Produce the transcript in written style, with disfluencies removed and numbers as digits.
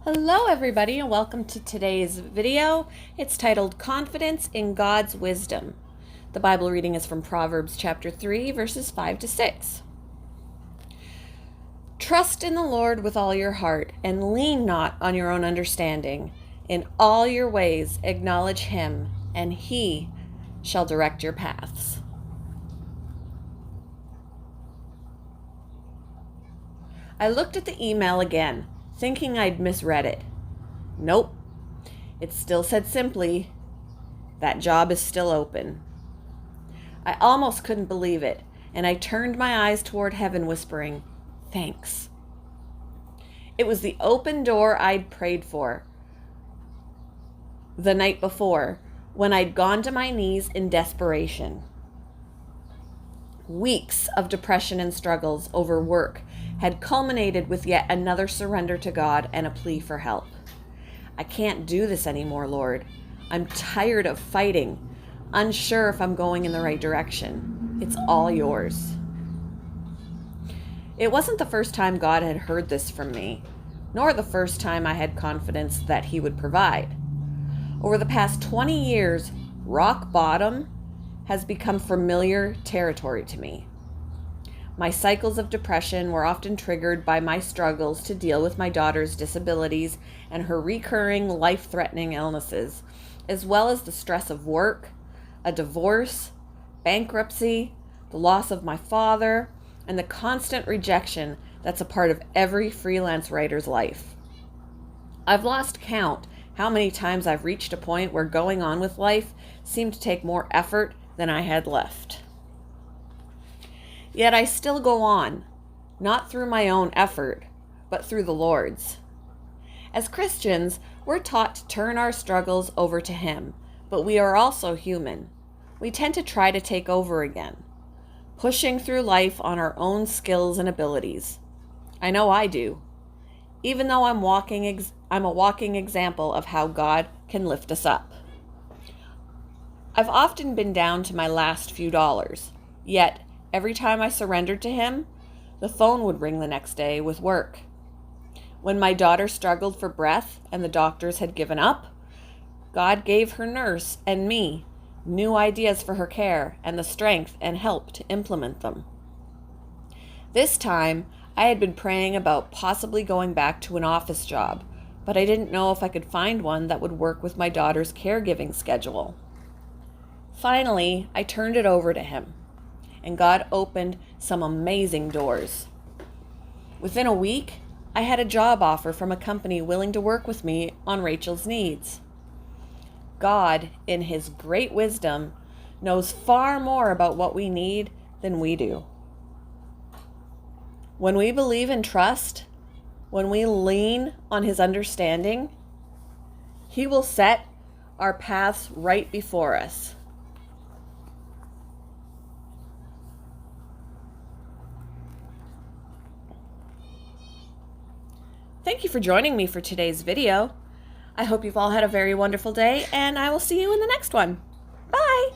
Hello everybody and welcome to today's video. It's titled Confidence in God's Wisdom. The Bible reading is from Proverbs chapter 3 verses 5 to 6. Trust in the Lord with all your heart and lean not on your own understanding. In all your ways acknowledge him and he shall direct your paths. I looked at the email again, thinking I'd misread it. Nope. It still said simply, that job is still open. I almost couldn't believe it, and I turned my eyes toward heaven, whispering, thanks. It was the open door I'd prayed for the night before, when I'd gone to my knees in desperation. Weeks of depression and struggles over work had culminated with yet another surrender to God and a plea for help. I can't do this anymore, Lord. I'm tired of fighting, unsure if I'm going in the right direction. It's all yours. It wasn't the first time God had heard this from me, nor the first time I had confidence that he would provide. Over the past 20 years, rock bottom has become familiar territory to me. My cycles of depression were often triggered by my struggles to deal with my daughter's disabilities and her recurring life-threatening illnesses, as well as the stress of work, a divorce, bankruptcy, the loss of my father, and the constant rejection that's a part of every freelance writer's life. I've lost count how many times I've reached a point where going on with life seemed to take more effort than I had left. Yet I still go on, not through my own effort, but through the Lord's. As Christians, we're taught to turn our struggles over to him, but we are also human. We tend to try to take over again, pushing through life on our own skills and abilities. I know I do, even though I'm a walking example of how God can lift us up. I've often been down to my last few dollars, yet every time I surrendered to him, the phone would ring the next day with work. When my daughter struggled for breath and the doctors had given up, God gave her nurse and me new ideas for her care and the strength and help to implement them. This time, I had been praying about possibly going back to an office job, but I didn't know if I could find one that would work with my daughter's caregiving schedule. Finally, I turned it over to him, and God opened some amazing doors. Within a week, I had a job offer from a company willing to work with me on Rachel's needs. God, in his great wisdom, knows far more about what we need than we do. When we believe and trust, when we lean on his understanding, he will set our paths right before us. Thank you for joining me for today's video. I hope you've all had a very wonderful day, and I will see you in the next one. Bye!